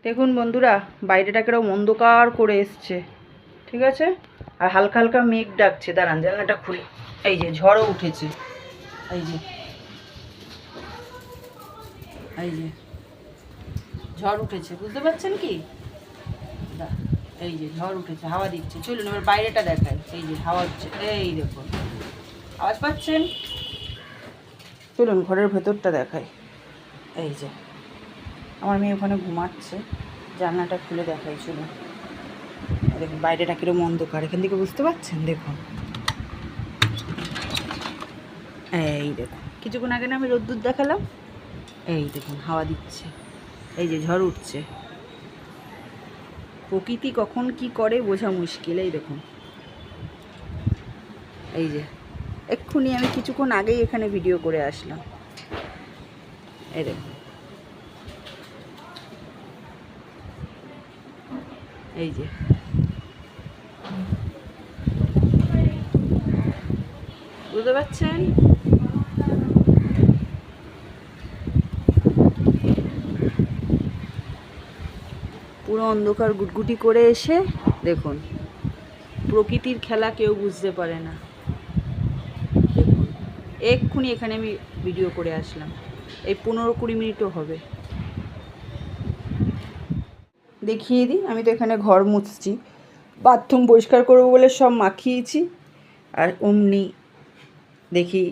দেখুন বন্ধুরা, বাইরেটা কিরকম অন্ধকার করে এসছে, ঠিক আছে। আর হালকা হালকা মেঘ ডাকছে। দাঁড়ান জানলাটা খুলে, এই যে ঝড়ও উঠেছে, এই যে এই যে ঝড় উঠেছে, বুঝতে পারছেন কি? এই যে ঝড় উঠেছে, হাওয়া দিচ্ছে। চলুন এবার বাইরেটা দেখাই। এই যে হাওয়া হচ্ছে, এই দেখুন, আওয়াজ পাচ্ছেন? চলুন ঘরের ভেতরটা দেখাই। এই যে আমার মেয়ে ওখানে ঘুমাচ্ছে, জানলাটা খুলে দেখাই। চলুন দেখুন বাইরেটা কিরকম অন্ধকার, এখান থেকে বুঝতে পারছেন? দেখুন, এই দেখুন কিছুক্ষণ আগে না আমি রোদ্দুর দেখালাম, এই দেখুন হাওয়া দিচ্ছে, এই যে ঝড় উঠছে। প্রকৃতি কখন কি করে বোঝা মুশকিল। এই দেখুন, এই যে এক্ষুনি আমি কিছুক্ষণ আগেই এখানে ভিডিও করে আসলাম। এই দেখুন, এই যে বুঝতে পারছেন? পুরো অন্ধকার গুটগুটি করে এসে দেখুন, প্রকৃতির খেলা কেউ বুঝতে পারে না। দেখুন এক্ষুনি এখানে আমি ভিডিও করে আসলাম, এই 15-20 মিনিটও হবে। দেখিয়ে দিই, আমি তো এখানে ঘর মুছছি, বাথরুম পরিষ্কার করবো বলে সব মাখিয়েছি, আর অমনি দেখি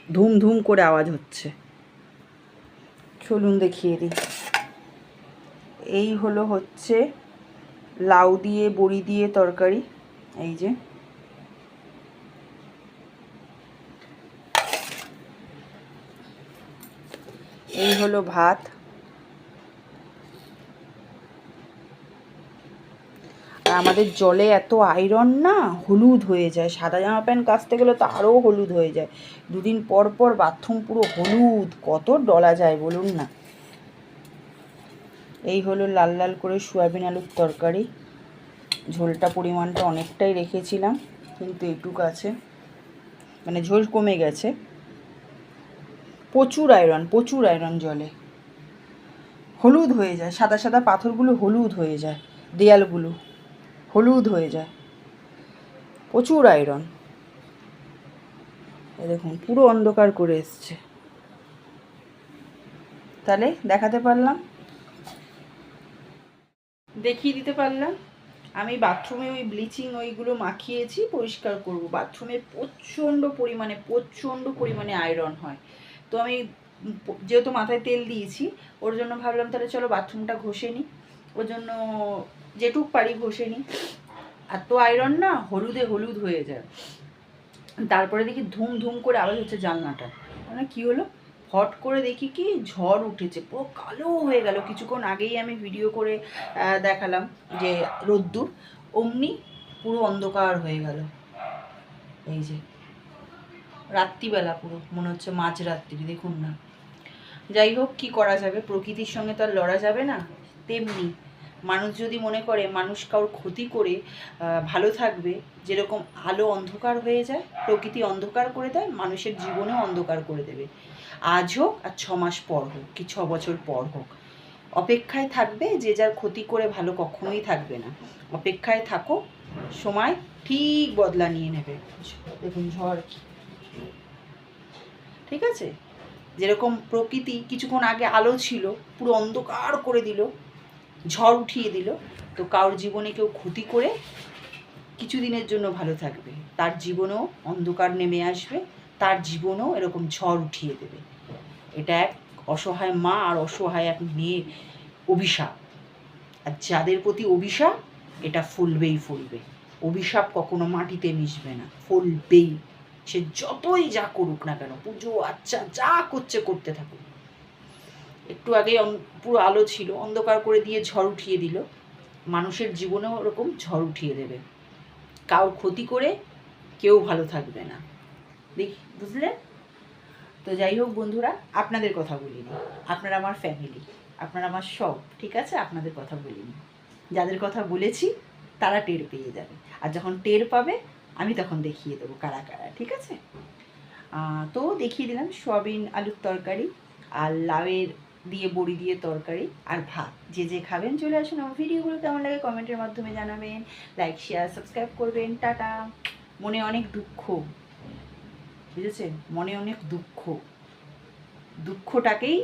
ধুম ধুম করে আওয়াজ হচ্ছে। চলুন দেখিয়ে দিই। এই হচ্ছে লাউ দিয়ে বড়ি দিয়ে তরকারি। এই যে এই হলো ভাত। আর আমাদের জলে এত আয়রন না, হলুদ হয়ে যায়। সাদা জামা প্যান্ট কাচতে গেলে তো আরও হলুদ হয়ে যায়। দুদিন পর পর বাথরুম পুরো হলুদ, কত ডলা যায় বলুন না। এই হলো লাল লাল করে সয়াবিন আলুর তরকারি। ঝোলটা পরিমাণটা অনেকটাই রেখেছিলাম, কিন্তু এটুক আছে, মানে ঝোল কমে গেছে। প্রচুর আয়রন জলে, হলুদ হয়ে যায়। সাদা সাদা পাথরগুলো হলুদ হয়ে যায়, দেয়ালগুলো হলুদ হয়ে যায়, প্রচুর আয়রন। এই দেখুন পুরো অন্ধকার করে এসছে। তাহলে দেখাতে পারলাম, দেখিয়ে দিতে পারলাম। আমি বাথরুমে ওই ব্লিচিং ওইগুলো মাখিয়েছি, পরিষ্কার করব। বাথরুমে প্রচণ্ড পরিমাণে আয়রন হয়। তো আমি যেহেতু মাথায় তেল দিয়েছি, ওর জন্য ভাবলাম তাহলে চলো বাথরুমটা ঘষে নিই। ওর জন্য যেটুক পারি ঘষে নিই। আর তো আয়রন না, হলুদে হলুদ হয়ে যায়। তারপরে দেখি ধুম ধুম করে আওয়াজ হচ্ছে জানলাটা, মানে কী হলো, হট করে দেখি কি ঝড় উঠেছে, পুরো কালো হয়ে গেল। কিছুক্ষণ আগেই আমি ভিডিও করে দেখালাম যে রোদ্দুর, অমনি পুরো অন্ধকার হয়ে গেল। এই যে রাত্রিবেলা পুরো মনে হচ্ছে মাঝরাত্রি, দেখুন না। যাই হোক, কি করা যাবে, প্রকৃতির সঙ্গে তো আর লড়া যাবে না। তেমনি মানুষ যদি মনে করে মানুষ কারোর ক্ষতি করে ভালো থাকবে, যেরকম আলো অন্ধকার হয়ে যায়, প্রকৃতি অন্ধকার করে দেয়, মানুষের জীবনেও অন্ধকার করে দেবে। আজ হোক আর 6 মাস পর হোক কি 6 বছর পর হোক, অপেক্ষায় থাকবে। যে যার ক্ষতি করে ভালো কখনোই থাকবে না। অপেক্ষায় থাকো, সময় ঠিক বদলা নিয়ে নেবে। দেখুন ঝড়, ঠিক আছে। যেরকম প্রকৃতি কিছুক্ষণ আগে আলো ছিল, পুরো অন্ধকার করে দিল, ঝড় উঠিয়ে দিল, তো কারোর জীবনে কেউ ক্ষতি করে কিছুদিনের জন্য ভালো থাকবে, তার জীবনেও অন্ধকার নেমে আসবে, তার জীবনেও এরকম ঝড় উঠিয়ে দেবে। এটা এক অসহায় মা আর অসহায় এক মেয়ের অভিশাপ। আর যাদের প্রতি অভিশাপ, এটা ফুলবে। অভিশাপ কখনো মাটিতে মিশবে না, ফুলবেই। সে যতই যা করুক না কেন, পুজো আচ্ছা যা করতে থাকুক। একটু আগে পুরো আলো ছিল, অন্ধকার করে দিয়ে ঝড় উঠিয়ে দিল। মানুষের জীবনেও ওরকম ঝড় উঠিয়ে দেবে। কারোর ক্ষতি করে কেউ ভালো থাকবে না, বুঝলেন তো? যাই হোক বন্ধুরা, আপনাদের কথা বলিনি, আপনারা আমার ফ্যামিলি, আপনারা আমার সব, ঠিক আছে। আপনাদের কথা বলিনি, যাদের কথা বলেছি তারা টের পেয়ে যাবে। আর যখন টের পাবে আমি তখন দেখিয়ে দেবো কারা কারা, ঠিক আছে। তো দেখিয়ে দিলাম সয়াবিন আলুর তরকারি আর লাউয়ের দিয়ে বড়ি দিয়ে তরকারি আর ভাত। যে যে খাবেন চলে আসুন। আমার ভিডিওগুলো কেমন লাগে কমেন্টের মাধ্যমে জানাবেন, লাইক শেয়ার সাবস্ক্রাইব করবেন। টাটা। মনে অনেক দুঃখ, বুঝেছেন, মনে অনেক দুঃখ, দুঃখটাকেই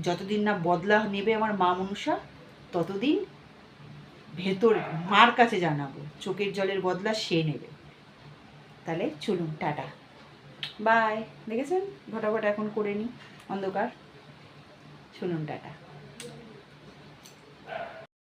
যতদিন না বদলা নেবে আমার মা মনসা, ততদিন ভেতর মার কাছে জানাবো, চোখের জলের বদলা সে নেবে। তাহলে চলুন, টাটা বাই। দেখেছেন, ফটাফট এখন করে নিই, অন্ধকার। শুনুন, টাটা।